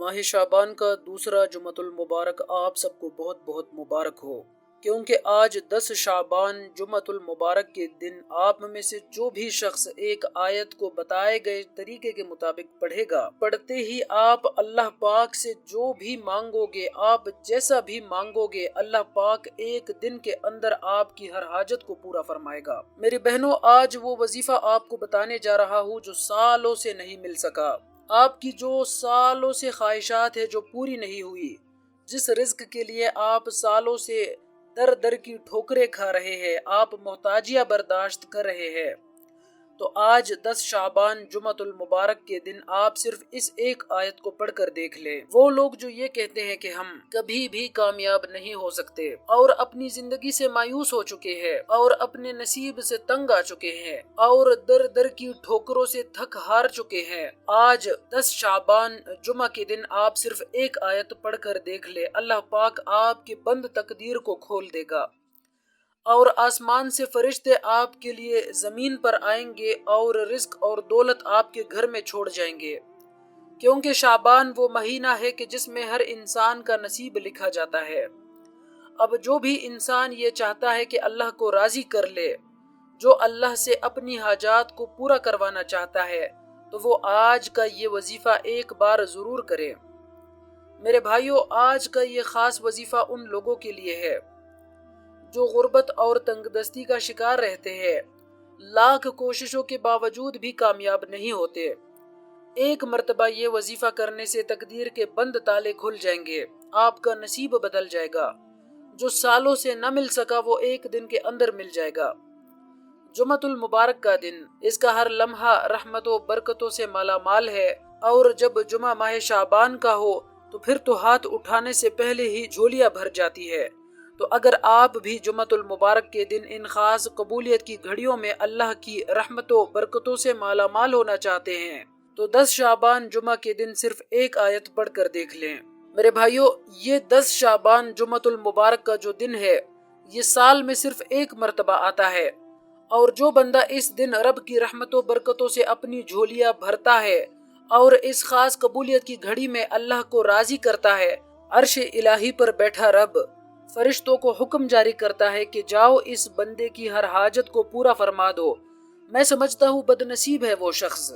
ماہ شعبان کا دوسرا جمعۃ المبارک آپ سب کو بہت بہت مبارک ہو، کیونکہ آج 10 شعبان جمعۃ المبارک کے دن آپ میں سے جو بھی شخص ایک آیت کو بتائے گئے طریقے کے مطابق پڑھے گا، پڑھتے ہی آپ اللہ پاک سے جو بھی مانگو گے، آپ جیسا بھی مانگو گے، اللہ پاک ایک دن کے اندر آپ کی ہر حاجت کو پورا فرمائے گا۔ میری بہنوں، آج وہ وظیفہ آپ کو بتانے جا رہا ہوں جو سالوں سے نہیں مل سکا، آپ کی جو سالوں سے خواہشات ہے جو پوری نہیں ہوئی، جس رزق کے لیے آپ سالوں سے در در کی ٹھوکریں کھا رہے ہیں، آپ محتاجیاں برداشت کر رہے ہیں، تو آج 10 شعبان جمعۃ المبارک کے دن آپ صرف اس ایک آیت کو پڑھ کر دیکھ لیں۔ وہ لوگ جو یہ کہتے ہیں کہ ہم کبھی بھی کامیاب نہیں ہو سکتے اور اپنی زندگی سے مایوس ہو چکے ہیں اور اپنے نصیب سے تنگ آ چکے ہیں اور در در کی ٹھوکروں سے تھک ہار چکے ہیں، آج 10 شعبان جمعہ کے دن آپ صرف ایک آیت پڑھ کر دیکھ لیں، اللہ پاک آپ کی بند تقدیر کو کھول دے گا اور آسمان سے فرشتے آپ کے لیے زمین پر آئیں گے اور رزق اور دولت آپ کے گھر میں چھوڑ جائیں گے، کیونکہ شعبان وہ مہینہ ہے کہ جس میں ہر انسان کا نصیب لکھا جاتا ہے۔ اب جو بھی انسان یہ چاہتا ہے کہ اللہ کو راضی کر لے، جو اللہ سے اپنی حاجات کو پورا کروانا چاہتا ہے، تو وہ آج کا یہ وظیفہ ایک بار ضرور کرے۔ میرے بھائیوں، آج کا یہ خاص وظیفہ ان لوگوں کے لیے ہے جو غربت اور تنگ دستی کا شکار رہتے ہیں، لاکھ کوششوں کے باوجود بھی کامیاب نہیں ہوتے۔ ایک مرتبہ یہ وظیفہ کرنے سے تقدیر کے بند تالے کھل جائیں گے، آپ کا نصیب بدل جائے گا، جو سالوں سے نہ مل سکا وہ ایک دن کے اندر مل جائے گا۔ جمعۃ المبارک کا دن، اس کا ہر لمحہ رحمت و برکتوں سے مالا مال ہے، اور جب جمعہ ماہ شعبان کا ہو تو پھر تو ہاتھ اٹھانے سے پہلے ہی جھولیاں بھر جاتی ہے۔ تو اگر آپ بھی جمعۃ المبارک کے دن ان خاص قبولیت کی گھڑیوں میں اللہ کی رحمت و برکتوں سے مالا مال ہونا چاہتے ہیں تو 10 شعبان جمعہ کے دن صرف ایک آیت پڑھ کر دیکھ لیں۔ میرے بھائیوں، یہ 10 شعبان جمعۃ المبارک کا جو دن ہے، یہ سال میں صرف ایک مرتبہ آتا ہے، اور جو بندہ اس دن رب کی رحمت و برکتوں سے اپنی جھولیاں بھرتا ہے اور اس خاص قبولیت کی گھڑی میں اللہ کو راضی کرتا ہے، عرش الہی پر بیٹھا رب فرشتوں کو حکم جاری کرتا ہے کہ جاؤ اس بندے کی ہر حاجت کو پورا فرما دو۔ میں سمجھتا ہوں بد نصیب ہے وہ شخص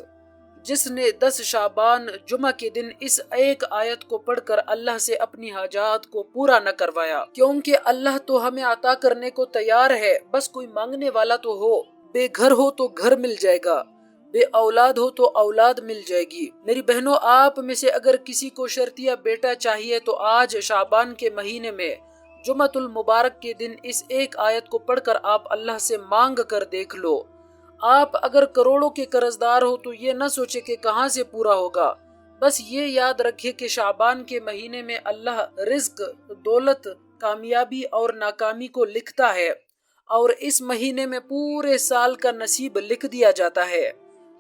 جس نے 10 شعبان جمعہ کے دن اس ایک آیت کو پڑھ کر اللہ سے اپنی حاجات کو پورا نہ کروایا، کیونکہ اللہ تو ہمیں عطا کرنے کو تیار ہے، بس کوئی مانگنے والا تو ہو۔ بے گھر ہو تو گھر مل جائے گا، بے اولاد ہو تو اولاد مل جائے گی۔ میری بہنوں، آپ میں سے اگر کسی کو شرطیہ بیٹا چاہیے تو آج شعبان کے مہینے میں جمعۃ المبارک کے دن اس ایک آیت کو پڑھ کر آپ اللہ سے مانگ کر دیکھ لو۔ آپ اگر کروڑوں کے قرض دار ہو تو یہ نہ سوچے کہ کہاں سے پورا ہوگا، بس یہ یاد رکھے کہ شعبان کے مہینے میں اللہ رزق، دولت، کامیابی اور ناکامی کو لکھتا ہے، اور اس مہینے میں پورے سال کا نصیب لکھ دیا جاتا ہے۔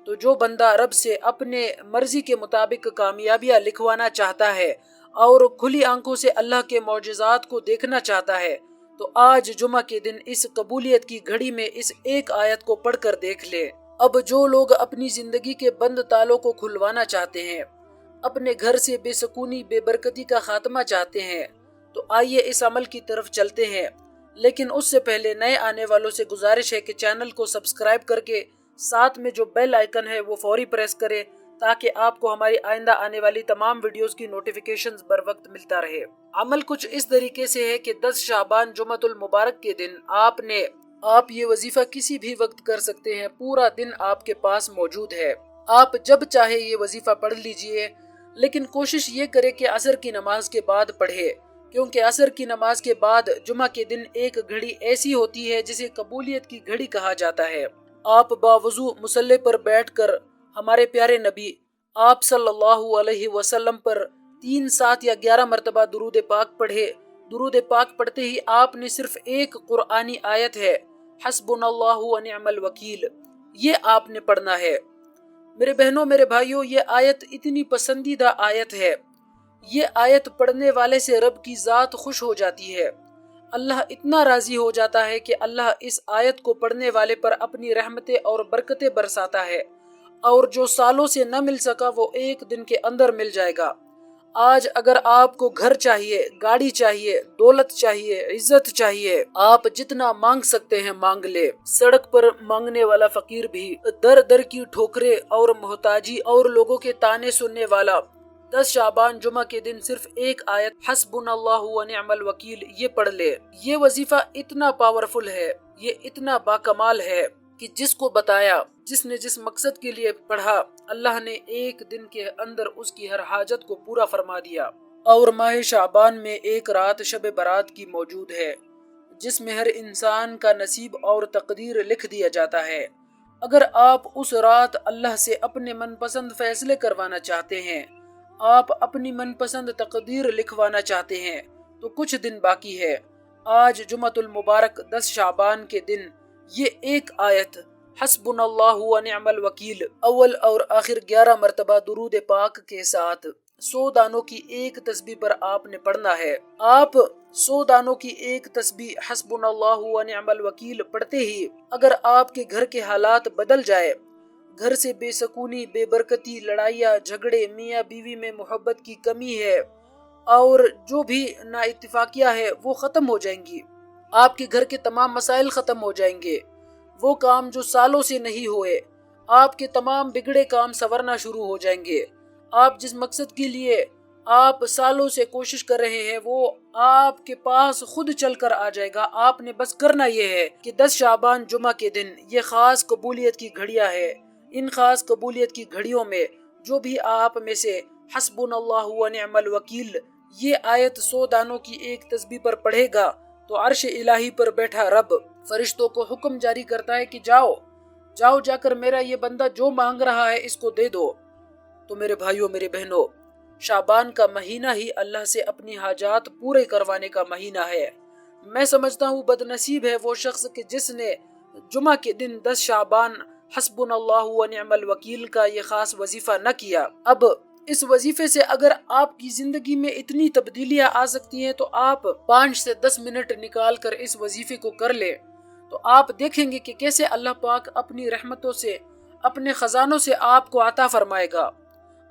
تو جو بندہ رب سے اپنے مرضی کے مطابق کامیابیاں لکھوانا چاہتا ہے اور کھلی آنکھوں سے اللہ کے معجزات کو دیکھنا چاہتا ہے، تو آج جمعہ کے دن اس قبولیت کی گھڑی میں اس ایک آیت کو پڑھ کر دیکھ لے۔ اب جو لوگ اپنی زندگی کے بند تالوں کو کھلوانا چاہتے ہیں، اپنے گھر سے بے سکونی، بے برکتی کا خاتمہ چاہتے ہیں، تو آئیے اس عمل کی طرف چلتے ہیں۔ لیکن اس سے پہلے نئے آنے والوں سے گزارش ہے کہ چینل کو سبسکرائب کر کے ساتھ میں جو بیل آئیکن ہے وہ فوری پریس کریں، تاکہ آپ کو ہماری آئندہ آنے والی تمام ویڈیوز کی نوٹیفیکیشنز بر وقت ملتا رہے۔ عمل کچھ اس طریقے سے ہے کہ 10 شعبان جمعۃ المبارک کے دن آپ یہ وظیفہ کسی بھی وقت کر سکتے ہیں، پورا دن آپ کے پاس موجود ہے، آپ جب چاہے یہ وظیفہ پڑھ لیجئے، لیکن کوشش یہ کرے کہ عصر کی نماز کے بعد پڑھے، کیونکہ عصر کی نماز کے بعد جمعہ کے دن ایک گھڑی ایسی ہوتی ہے جسے قبولیت کی گھڑی کہا جاتا ہے۔ آپ باوضو مصلی پر بیٹھ کر ہمارے پیارے نبی آپ صلی اللہ علیہ وسلم پر 3، 7 یا 11 مرتبہ درود پاک پڑھے۔ درود پاک پڑھتے ہی آپ نے صرف ایک قرآنی آیت ہے، حسبنا اللہ ونعم الوکیل، یہ آپ نے پڑھنا ہے۔ میرے بہنوں، میرے بھائیوں، یہ آیت اتنی پسندیدہ آیت ہے، یہ آیت پڑھنے والے سے رب کی ذات خوش ہو جاتی ہے، اللہ اتنا راضی ہو جاتا ہے کہ اللہ اس آیت کو پڑھنے والے پر اپنی رحمتیں اور برکتیں برساتا ہے، اور جو سالوں سے نہ مل سکا وہ ایک دن کے اندر مل جائے گا۔ آج اگر آپ کو گھر چاہیے، گاڑی چاہیے، دولت چاہیے، عزت چاہیے، آپ جتنا مانگ سکتے ہیں مانگ لے۔ سڑک پر مانگنے والا فقیر بھی، در در کی ٹھوکریں اور محتاجی اور لوگوں کے تانے سننے والا 10 شعبان جمعہ کے دن صرف ایک آیت حسبنا اللہ و نعم الوکیل یہ پڑھ لے۔ یہ وظیفہ اتنا پاورفل ہے، یہ اتنا باکمال ہے کہ جس کو بتایا، جس نے جس مقصد کے لیے پڑھا، اللہ نے ایک دن کے اندر اس کی ہر حاجت کو پورا فرما دیا۔ اور ماہ شعبان میں ایک رات شب برات کی موجود ہے، جس میں ہر انسان کا نصیب اور تقدیر لکھ دیا جاتا ہے۔ اگر آپ اس رات اللہ سے اپنے من پسند فیصلے کروانا چاہتے ہیں، آپ اپنی من پسند تقدیر لکھوانا چاہتے ہیں، تو کچھ دن باقی ہے۔ آج جمعۃ المبارک 10 شعبان کے دن یہ ایک آیت حسبنا اللہ و نعم الوکیل اول اور آخر 11 مرتبہ درود پاک کے ساتھ 100 دانوں کی ایک تسبیح پر آپ نے پڑھنا ہے۔ آپ 100 دانوں کی ایک تسبیح حسبنا اللہ و نعم الوکیل پڑھتے ہی اگر آپ کے گھر کے حالات بدل جائے، گھر سے بے سکونی، بے برکتی، لڑائیاں، جھگڑے، میاں بیوی میں محبت کی کمی ہے اور جو بھی نا اتفاقیہ ہے وہ ختم ہو جائیں گی۔ آپ کے گھر کے تمام مسائل ختم ہو جائیں گے۔ وہ کام جو سالوں سے نہیں ہوئے، آپ کے تمام بگڑے کام سنورنا شروع ہو جائیں گے۔ آپ جس مقصد کے لیے آپ سالوں سے کوشش کر رہے ہیں وہ آپ کے پاس خود چل کر آ جائے گا۔ آپ نے بس کرنا یہ ہے کہ 10 شعبان جمعہ کے دن یہ خاص قبولیت کی گھڑیاں ہے۔ ان خاص قبولیت کی گھڑیوں میں جو بھی آپ میں سے حسبنا اللہ و نعم الوکیل یہ آیت 100 دانوں کی ایک تسبیح پر پڑھے گا تو عرش الہی پر بیٹھا رب فرشتوں کو حکم جاری کرتا ہے کہ جاؤ جا کر میرا یہ بندہ جو مانگ رہا ہے اس کو دے دو۔ تو میرے بھائیوں، میرے بہنوں، شعبان کا مہینہ ہی اللہ سے اپنی حاجات پورے کروانے کا مہینہ ہے۔ میں سمجھتا ہوں بد نصیب ہے وہ شخص کہ جس نے جمعہ کے دن 10 شعبان حسبنا اللہ و نعم الوکیل کا یہ خاص وظیفہ نہ کیا۔ اب اس وظیفے سے اگر آپ کی زندگی میں اتنی تبدیلیاں آ سکتی ہیں تو آپ 5 سے 10 منٹ نکال کر اس وظیفے کو کر لیں، تو آپ دیکھیں گے کہ کیسے اللہ پاک اپنی رحمتوں سے، اپنے خزانوں سے آپ کو عطا فرمائے گا۔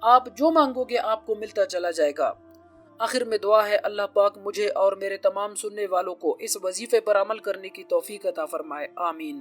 آپ جو مانگو گے آپ کو ملتا چلا جائے گا۔ آخر میں دعا ہے اللہ پاک مجھے اور میرے تمام سننے والوں کو اس وظیفے پر عمل کرنے کی توفیق عطا فرمائے، آمین۔